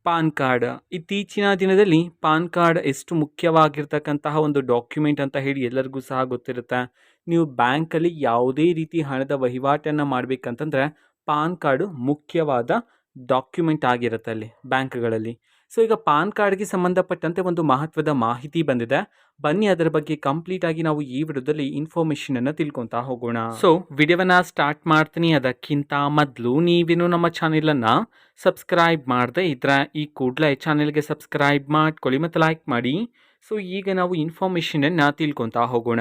PAN card. ಇತ್ತೀಚಿನ ದಿನದಲ್ಲಿ PAN card ಎಷ್ಟು ಮುಖ್ಯವಾಗಿರ್ತಕ್ಕಂತಹ ಒಂದು ಡಾಕ್ಯುಮೆಂಟ್ ಅಂತ ಹೇಳಿ ಎಲ್ಲರಿಗೂ ಸಹ ಗೊತ್ತಿರುತ್ತೆ. ನೀವು ಬ್ಯಾಂಕಲ್ಲಿ ಯಾವುದೇ ರೀತಿ ಹಣದ ವಹಿವಾಟನ್ನು ಮಾಡಬೇಕಂತಂದ್ರೆ ಪಾನ್ ಕಾರ್ಡು ಮುಖ್ಯವಾದ ಡಾಕ್ಯುಮೆಂಟ್ ಆಗಿರುತ್ತೆ ಅಲ್ಲಿ ಬ್ಯಾಂಕ್ಗಳಲ್ಲಿ. ಸೊ ಈಗ ಪಾನ್ ಕಾರ್ಡ್ಗೆ ಸಂಬಂಧಪಟ್ಟಂತೆ ಒಂದು ಮಹತ್ವದ ಮಾಹಿತಿ ಬಂದಿದೆ. ಬನ್ನಿ ಅದರ ಬಗ್ಗೆ ಕಂಪ್ಲೀಟ್ ಆಗಿ ನಾವು ಈ ವಿಡಿಯೋದಲ್ಲಿ ಇನ್ಫಾರ್ಮೇಶನ್ ಅನ್ನು ತಿಳ್ಕೊಂತಾ ಹೋಗೋಣ. ಸೊ ವಿಡಿಯೋವನ್ನ ಸ್ಟಾರ್ಟ್ ಮಾಡ್ತೀನಿ. ಅದಕ್ಕಿಂತ ಮೊದಲು ನೀವೇನು ನಮ್ಮ ಚಾನೆಲನ್ನು ಸಬ್ಸ್ಕ್ರೈಬ್ ಮಾಡದೆ ಇದ್ರೆ ಈ ಕೂಡಲೇ ಚಾನೆಲ್ಗೆ ಸಬ್ಸ್ಕ್ರೈಬ್ ಮಾಡ್ಕೊಳ್ಳಿ ಮತ್ತು ಲೈಕ್ ಮಾಡಿ. ಸೊ ಈಗ ನಾವು ಇನ್ಫಾರ್ಮೇಷನನ್ನು ತಿಳ್ಕೊತಾ ಹೋಗೋಣ.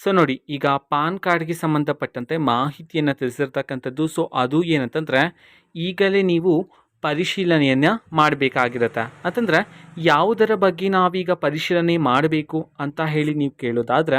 ಸೊ ನೋಡಿ, ಈಗ ಪಾನ್ ಕಾರ್ಡ್ಗೆ ಸಂಬಂಧಪಟ್ಟಂತೆ ಮಾಹಿತಿಯನ್ನು ತಿಳಿಸಿರ್ತಕ್ಕಂಥದ್ದು. ಸೊ ಅದು ಏನಂತಂದರೆ, ಈಗಲೇ ನೀವು ಪರಿಶೀಲನೆಯನ್ನು ಮಾಡಬೇಕಾಗಿರುತ್ತೆ. ಅಂತಂದರೆ ಯಾವುದರ ಬಗ್ಗೆ ನಾವೀಗ ಪರಿಶೀಲನೆ ಮಾಡಬೇಕು ಅಂತ ಹೇಳಿ ನೀವು ಕೇಳೋದಾದರೆ,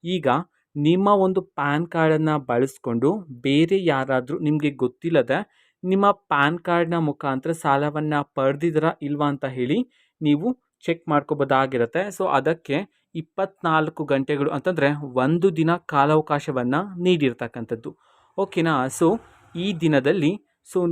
ಈಗ ನಿಮ್ಮ ಒಂದು ಪ್ಯಾನ್ ಕಾರ್ಡನ್ನು ಬಳಸ್ಕೊಂಡು ಬೇರೆ ಯಾರಾದರೂ ನಿಮಗೆ ಗೊತ್ತಿಲ್ಲದೆ ನಿಮ್ಮ ಪ್ಯಾನ್ ಕಾರ್ಡ್ನ ಮುಖಾಂತರ ಸಾಲವನ್ನು ಪಡೆದಿದ್ದೀರಾ ಇಲ್ವಾ ಅಂತ ಹೇಳಿ ನೀವು ಚೆಕ್ ಮಾಡ್ಕೋಬೋದಾಗಿರುತ್ತೆ. ಸೊ ಅದಕ್ಕೆ 24 ಗಂಟೆಗಳು ಅಂತಂದರೆ ಒಂದು ದಿನ ಕಾಲಾವಕಾಶವನ್ನು ನೀಡಿರ್ತಕ್ಕಂಥದ್ದು. ಓಕೆನಾ. ಸೊ ಈ ದಿನದಲ್ಲಿ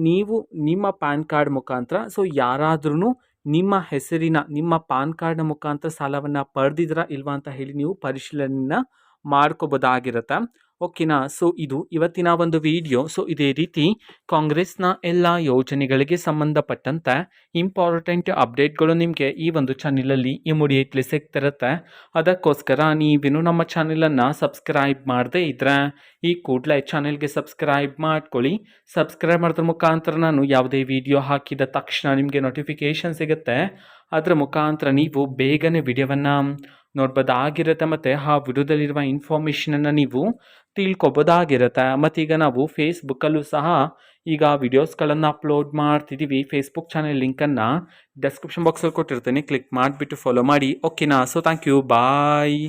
ನೀವು ನಿಮ್ಮ ಪ್ಯಾನ್ ಕಾರ್ಡ್ ಮುಖಾಂತರ ಯಾರಾದ್ರೂ ನಿಮ್ಮ ಹೆಸರಿನ ನಿಮ್ಮ ಪಾನ್ ಕಾರ್ಡ್ನ ಮುಖಾಂತರ ಸಾಲವನ್ನು ಪಡೆದಿದ್ದೀರಾ ಇಲ್ವಾ ಅಂತ ಹೇಳಿ ನೀವು ಪರಿಶೀಲನೆಯನ್ನು ಮಾಡ್ಕೋಬೋದಾಗಿರುತ್ತೆ. ಓಕೆನಾ. ಸೊ ಇದು ಇವತ್ತಿನ ಒಂದು ವಿಡಿಯೋ. ಸೊ ಇದೇ ರೀತಿ ಕಾಂಗ್ರೆಸ್ನ ಎಲ್ಲ ಯೋಜನೆಗಳಿಗೆ ಸಂಬಂಧಪಟ್ಟಂತೆ ಇಂಪಾರ್ಟೆಂಟ್ ಅಪ್ಡೇಟ್ಗಳು ನಿಮಗೆ ಈ ಒಂದು ಚಾನಲಲ್ಲಿ ಇಮಿಡಿಯೇಟ್ಲಿ ಸಿಗ್ತಿರುತ್ತೆ. ಅದಕ್ಕೋಸ್ಕರ ನೀವೇನು ನಮ್ಮ ಚಾನಲನ್ನು ಸಬ್ಸ್ಕ್ರೈಬ್ ಮಾಡದೇ ಇದ್ದರೆ ಈ ಕೂಡಲೇ ಚಾನೆಲ್ಗೆ ಸಬ್ಸ್ಕ್ರೈಬ್ ಮಾಡ್ಕೊಳ್ಳಿ. ಸಬ್ಸ್ಕ್ರೈಬ್ ಮಾಡೋದ್ರ ಮುಖಾಂತರ ನಾನು ಯಾವುದೇ ವಿಡಿಯೋ ಹಾಕಿದ ತಕ್ಷಣ ನಿಮಗೆ ನೋಟಿಫಿಕೇಷನ್ ಸಿಗುತ್ತೆ. ಅದರ ಮುಖಾಂತರ ನೀವು ಬೇಗನೆ ವಿಡಿಯೋವನ್ನು ನೋಡ್ಬೋದಾಗಿರುತ್ತೆ ಮತ್ತು ಆ ವಿಡಿಯೋದಲ್ಲಿರುವ ಇನ್ಫಾರ್ಮೇಷನನ್ನು ನೀವು ತಿಳ್ಕೊಬೋದಾಗಿರುತ್ತೆ. ಮತ್ತೀಗ ನಾವು ಫೇಸ್ಬುಕ್ಕಲ್ಲೂ ಸಹ ಈಗ ವಿಡಿಯೋಸ್ಗಳನ್ನು ಅಪ್ಲೋಡ್ ಮಾಡ್ತಿದ್ದೀವಿ. ಫೇಸ್ಬುಕ್ ಚಾನೆಲ್ ಲಿಂಕನ್ನು ಡಿಸ್ಕ್ರಿಪ್ಷನ್ ಬಾಕ್ಸಲ್ಲಿ ಕೊಟ್ಟಿರ್ತೀನಿ, ಕ್ಲಿಕ್ ಮಾಡಿಬಿಟ್ಟು ಫಾಲೋ ಮಾಡಿ. ಓಕೆನಾ. So thank you, bye.